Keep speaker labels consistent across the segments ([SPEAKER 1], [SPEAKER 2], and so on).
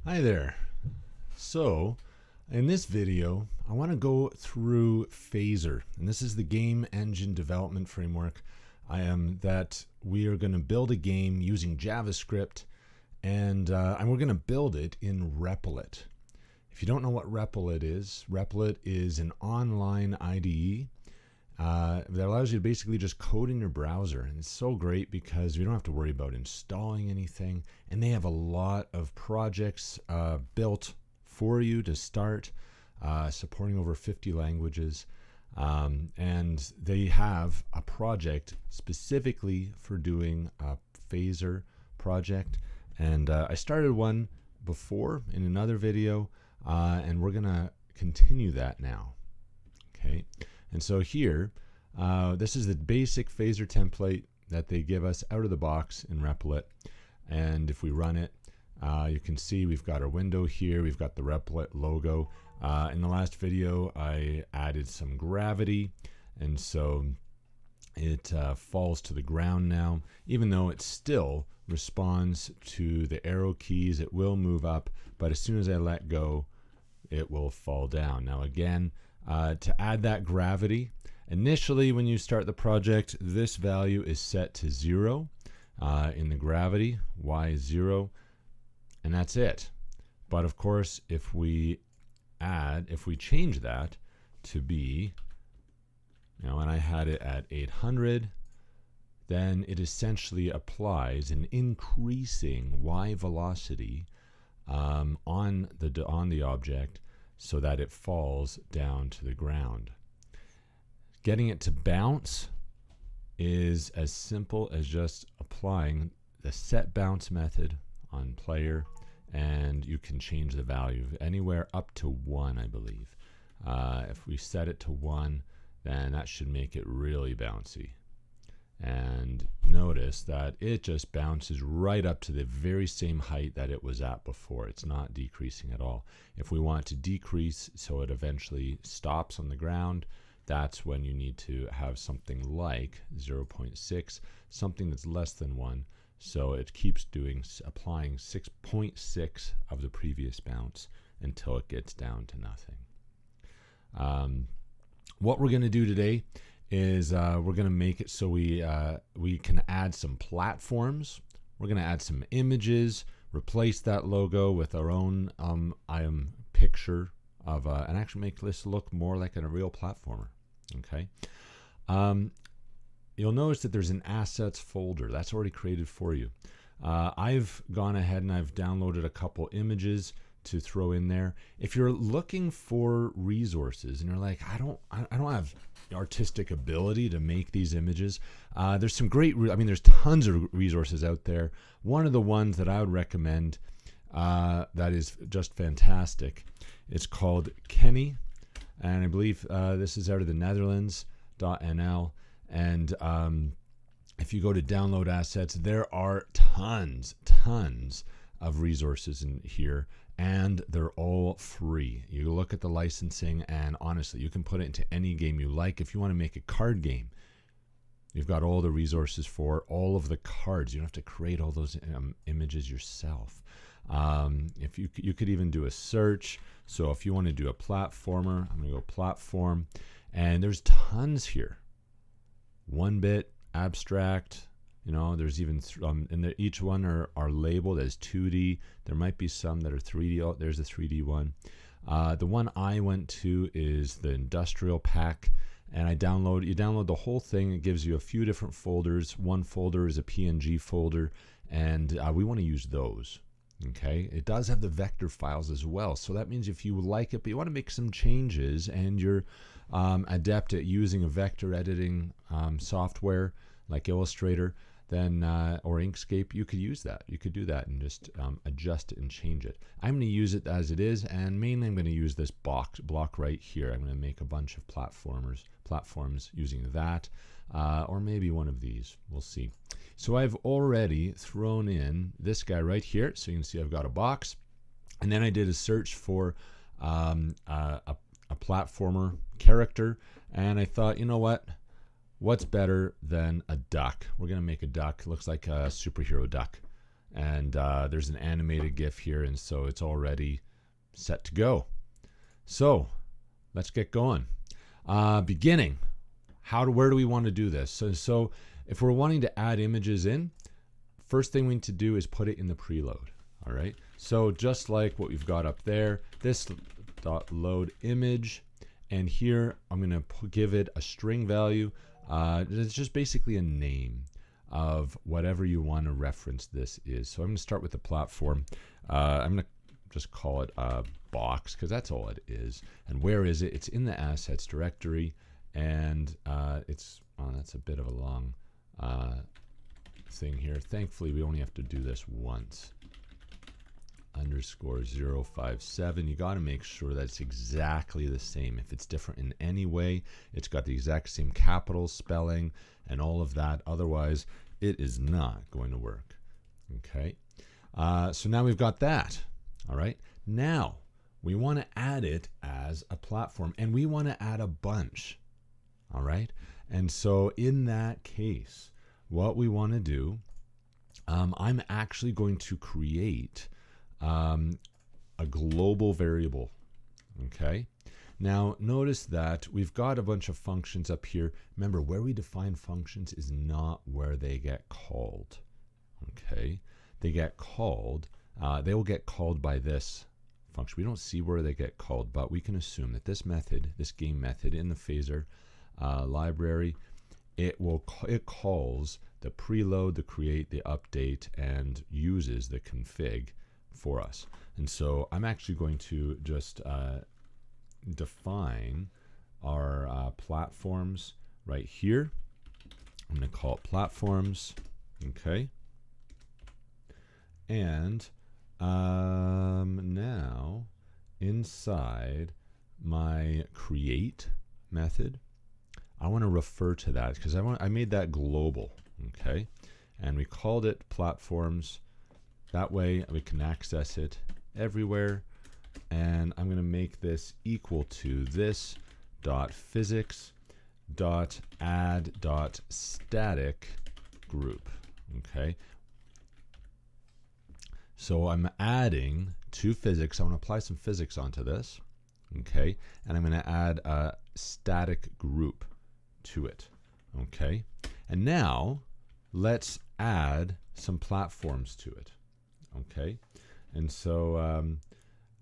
[SPEAKER 1] Hi there. So, in this video, I want to go through Phaser, and this is the game engine development framework that we are going to build a game using JavaScript, and we're going to build it in replit. If you don't know what replit is an online IDE that allows you to basically just code in your browser, and it's so great because you don't have to worry about installing anything, and they have a lot of projects built for you to start, supporting over 50 languages, and they have a project specifically for doing a Phaser project, and I started one before in another video, and we're gonna continue that now. Okay. And so here, this is the basic Phaser template that they give us out of the box in Replit. And if we run it, you can see we've got our window here. We've got the Replit logo. In the last video, I added some gravity. And so it falls to the ground now. Even though it still responds to the arrow keys, it will move up. But as soon as I let go, it will fall down. Now again, to add that gravity, initially when you start the project, this value is set to 0 in the gravity, y is 0, and that's it. But of course, if we change that to be, and I had it at 800, then it essentially applies an increasing y velocity on the object, so that it falls down to the ground. Getting it to bounce is as simple as just applying the set bounce method on player, and you can change the value anywhere up to 1, I believe. If we set it to 1, then that should make it really bouncy. And notice that it just bounces right up to the very same height that it was at before. It's not decreasing at all. If we want to decrease so it eventually stops on the ground, that's when you need to have something like 0.6, something that's less than 1. So it keeps applying 6.6 of the previous bounce until it gets down to nothing. What we're going to do today is we're going to make it so we can add some platforms. We're going to add some images, replace that logo with our own picture of and actually make this look more like a real platformer. Okay. You'll notice that there's an assets folder that's already created for you. I've gone ahead and I've downloaded a couple images to throw in there. If you're looking for resources and you're like, I don't have artistic ability to make these images, there's some great, there's tons of resources out there. One of the ones that I would recommend that is just fantastic, it's called Kenny, and I believe this is out of the Netherlands.nl, and if you go to download assets, there are tons of resources in here, and they're all free. You look at the licensing, and honestly, you can put it into any game you like. If you want to make a card game, you've got all the resources for all of the cards. You don't have to create all those images yourself. If you could even do a search. So if you want to do a platformer, I'm going to go platform, and there's tons here. 1-bit, abstract. There's even and each one are labeled as 2D. There might be some that are 3D. Oh, there's a 3D one. The one I went to is the industrial pack, and you download the whole thing. It gives you a few different folders. One folder is a PNG folder, and we want to use those. Okay, it does have the vector files as well, so that means if you like it but you want to make some changes and you're adept at using a vector editing software like Illustrator, then or Inkscape, you could use that. You could do that and just adjust it and change it. I'm going to use it as it is, and mainly I'm going to use this block right here. I'm going to make a bunch of platforms using that, or maybe one of these. We'll see. So I've already thrown in this guy right here, so you can see I've got a box, and then I did a search for a platformer character, and I thought, you know what? What's better than a duck? We're going to make a duck. Looks like a superhero duck. and there's an animated GIF here, and so it's already set to go. So let's get going. Beginning, where do we want to do this? So if we're wanting to add images in, first thing we need to do is put it in the preload. All right, so just like what we've got up there, this dot load image, and here I'm going to give it a string value. It's just basically a name of whatever you want to reference this is. So I'm going to start with the platform. I'm going to just call it a box because that's all it is. And where is it? It's in the assets directory, and that's a bit of a long thing here. Thankfully, we only have to do this once. Underscore 057. You got to make sure that it's exactly the same. If it's different in any way, it's got the exact same capital spelling and all of that. Otherwise, it is not going to work. Okay. So now we've got that. All right. Now we want to add it as a platform, and we want to add a bunch. All right. And so in that case, what we want to do, I'm actually going to create a global variable. Okay. Now notice that we've got a bunch of functions up here. Remember, where we define functions is not where they get called. Okay. They get called, they will get called by this function. We don't see where they get called, but we can assume that this method, this game method in the phaser library, it calls the preload, the create, the update, and uses the config for us. And so I'm actually going to just define our platforms right here. I'm going to call it platforms. Okay. And now inside my create method, I want to refer to that because I made that global. Okay. And we called it platforms. That way we can access it everywhere. And I'm going to make this equal to this dot physics dot add dot static group. Okay. So I'm adding to physics. I want to apply some physics onto this. Okay. And I'm going to add a static group to it. Okay. And now let's add some platforms to it. Okay, and so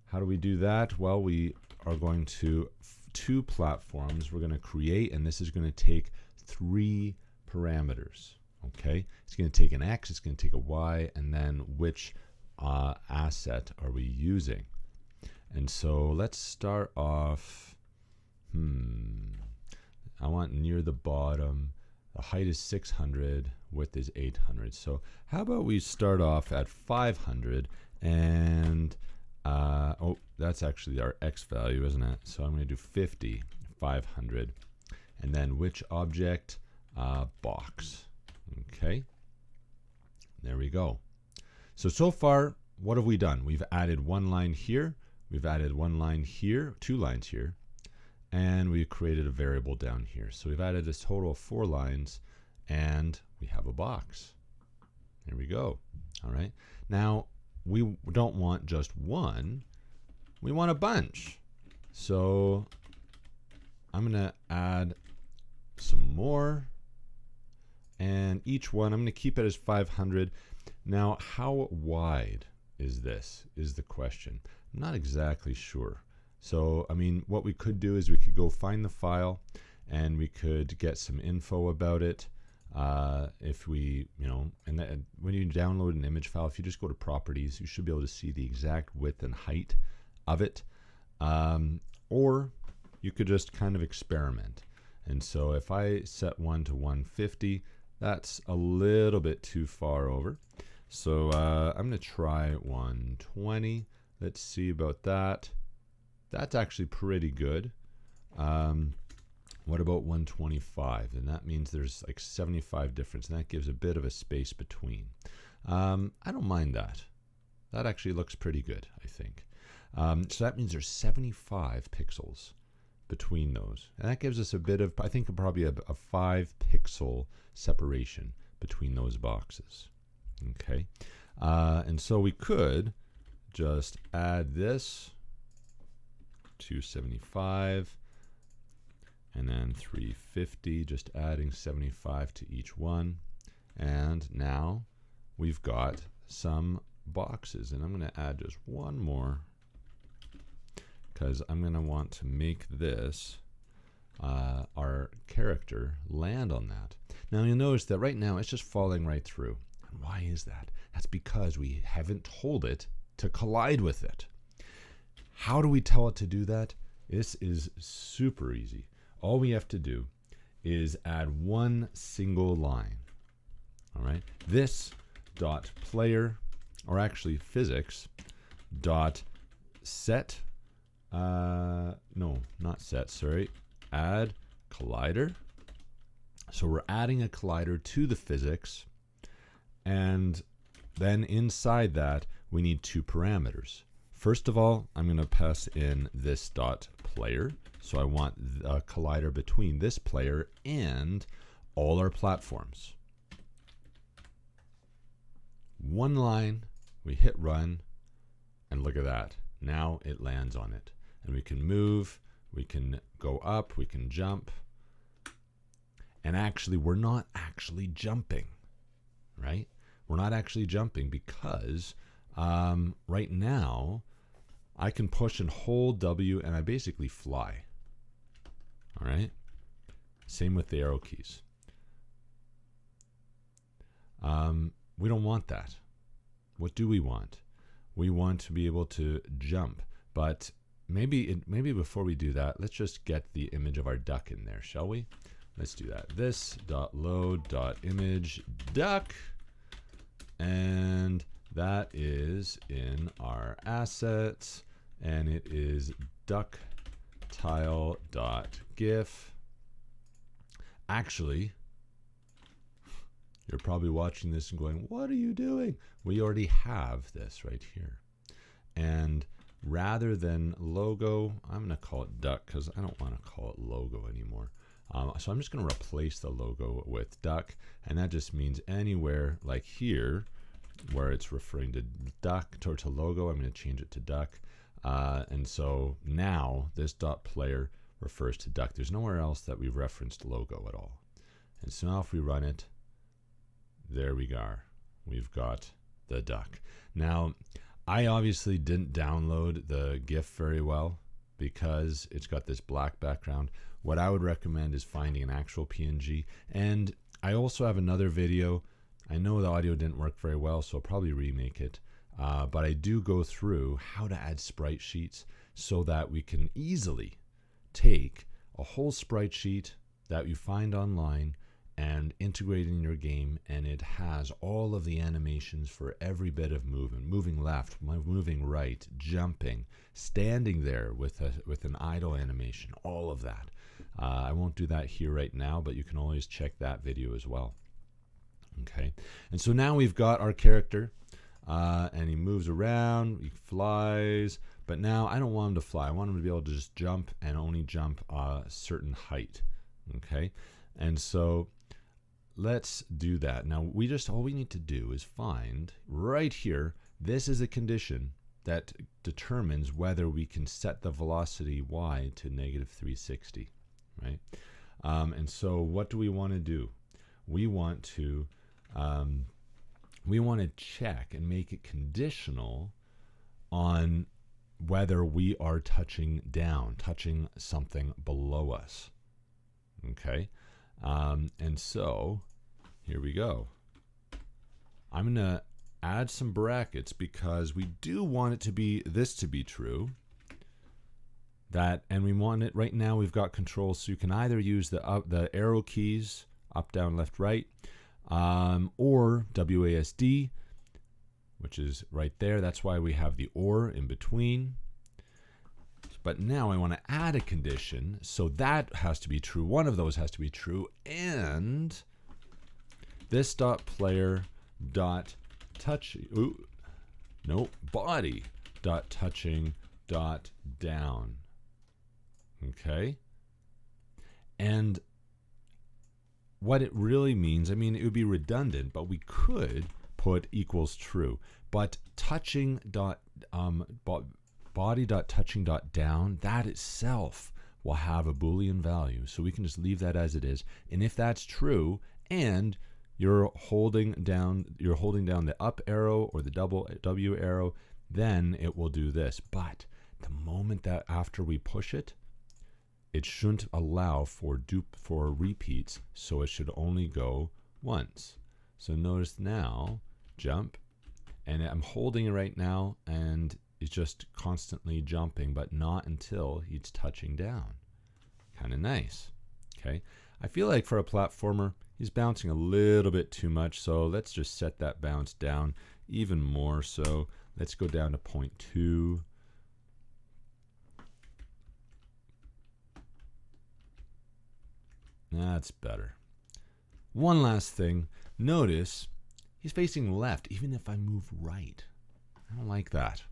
[SPEAKER 1] how do we do that? Well, we are going to two platforms we're going to create, and this is going to take 3 parameters. Okay, it's going to take an X, it's going to take a Y, and then which asset are we using? And so let's start off, I want near the bottom. The height is 600, width is 800. So how about we start off at 500 and, oh, that's actually our X value, isn't it? So I'm going to do 50, 500. And then which object? Box. Okay. There we go. So far, what have we done? We've added 1 line here. We've added 1 line here, 2 lines here. And we've created a variable down here. So we've added a total of 4 lines, and we have a box. There we go. All right. Now, we don't want just 1. We want a bunch. So I'm going to add some more. And each one, I'm going to keep it as 500. Now, how wide is this, is the question. I'm not exactly sure. So, I mean, what we could do is we could go find the file and we could get some info about it. If we, and when you download an image file, if you just go to properties, you should be able to see the exact width and height of it. Or you could just kind of experiment. And so if I set 1 to 150, that's a little bit too far over. So I'm going to try 120. Let's see about that. That's actually pretty good. What about 125? And that means there's like 75 difference, and that gives a bit of a space between. I don't mind that. That actually looks pretty good, I think. So that means there's 75 pixels between those. And that gives us a bit of, I think probably a 5 pixel separation between those boxes. Okay. And so we could just add this 275 and then 350, just adding 75 to each one. And now we've got some boxes, and I'm going to add just one more because I'm going to want to make this our character land on that. Now you'll notice that right now it's just falling right through. And why is that? That's because we haven't told it to collide with it. How do we tell it to do that? This is super easy. All we have to do is add one single line. All right, this dot player, or actually physics dot set, no, not set, sorry, add collider. So we're adding a collider to the physics, and then inside that we need two parameters. First of all, I'm going to pass in this dot player. So I want a collider between this player and all our platforms. One line, we hit run, and look at that. Now it lands on it. And we can move, we can go up, we can jump. And actually, we're not actually jumping, right? We're not actually jumping because right now, I can push and hold W and I basically fly. All right. Same with the arrow keys. We don't want that. What do we want? We want to be able to jump, but maybe before we do that, let's just get the image of our duck in there, shall we? Let's do that. This dot load dot image duck, and that is in our assets, and it is ducktile.gif. Actually, you're probably watching this and going, what are you doing? We already have this right here. And rather than logo, I'm going to call it duck because I don't want to call it logo anymore. So I'm just going to replace the logo with duck, and that just means anywhere like here where it's referring to duck or to logo, I'm going to change it to duck. And so now this dot player refers to duck. There's nowhere else that we've referenced logo at all. And so now if we run it, there we go. We've got the duck. Now, I obviously didn't download the GIF very well because it's got this black background. What I would recommend is finding an actual PNG. And I also have another video. I know the audio didn't work very well, so I'll probably remake it. But I do go through how to add sprite sheets so that we can easily take a whole sprite sheet that you find online and integrate in your game, and it has all of the animations for every bit of movement: moving left, moving right, jumping, standing there with an idle animation, all of that. I won't do that here right now, but you can always check that video as well. Okay, and so now we've got our character, and he moves around, he flies, but now I don't want him to fly. I want him to be able to just jump and only jump a certain height. Okay, and so let's do that. Now all we need to do is find right here, this is a condition that determines whether we can set the velocity y to -360, right? And so what do we want to do? We want to check and make it conditional on whether we are touching down, touching something below us. Okay, and so here we go. I'm going to add some brackets because we do want it to be this to be true. And we want it right now. We've got controls, so you can either use the arrow keys up, down, left, right, or WASD, which is right there. That's why we have the or in between. But now I want to add a condition, so that has to be true. One of those has to be true, and this dot player dot touch, body dot touching dot down. Okay, and what it really means, I mean, it would be redundant, but we could put equals true. But touching dot body dot touching dot down, that itself will have a Boolean value. So we can just leave that as it is. And if that's true, and you're holding down the up arrow or the double W arrow, then it will do this. But the moment that after we push it, it shouldn't allow for repeats, so it should only go once. So notice now, jump, and I'm holding it right now, and it's just constantly jumping, but not until he's touching down. Kind of nice. Okay, I feel like for a platformer, he's bouncing a little bit too much, so let's just set that bounce down even more. So let's go down to 0.2. That's better. One last thing, notice he's facing left even if I move right. I don't like that.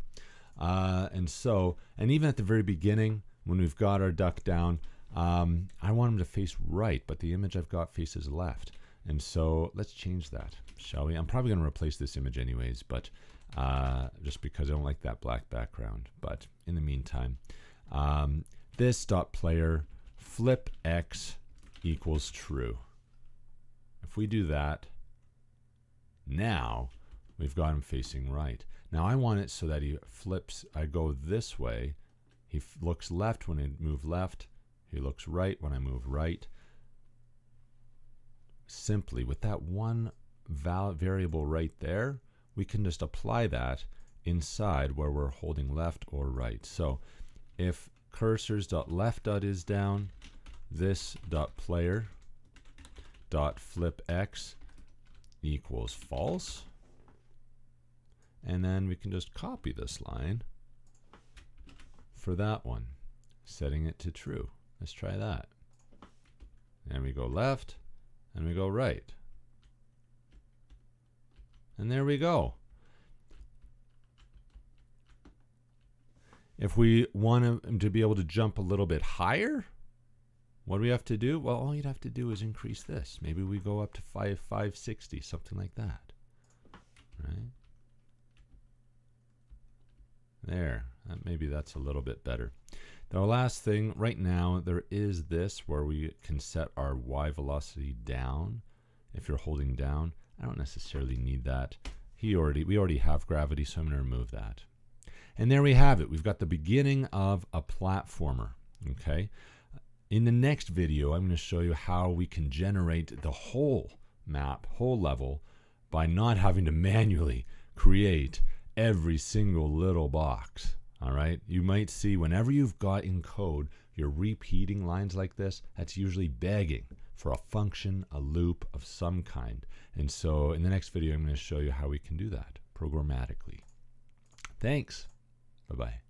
[SPEAKER 1] And even at the very beginning, when we've got our duck down, I want him to face right, but the image I've got faces left. And so let's change that, shall we? I'm probably going to replace this image anyways, but just because I don't like that black background. But in the meantime, this dot player flip x equals true. If we do that, now we've got him facing right. Now I want it so that he flips, I go this way, he looks left when I move left, he looks right when I move right. Simply with that one variable right there, we can just apply that inside where we're holding left or right. So if cursors.left.is down, this dot player dot flip x equals false, and then we can just copy this line for that one, setting it to true. Let's try that. And we go left and we go right, and there we go. If we want him to be able to jump a little bit higher, what do we have to do? Well, all you'd have to do is increase this. Maybe we go up to 560, something like that. Right? There. Maybe that's a little bit better. The last thing, right now, there is this where we can set our Y velocity down. If you're holding down, I don't necessarily need that. We already have gravity, so I'm going to remove that. And there we have it. We've got the beginning of a platformer. Okay. In the next video, I'm going to show you how we can generate the whole map, whole level, by not having to manually create every single little box. All right. You might see whenever you've got in code, you're repeating lines like this, that's usually begging for a function, a loop of some kind. And so in the next video, I'm going to show you how we can do that programmatically. Thanks. Bye-bye.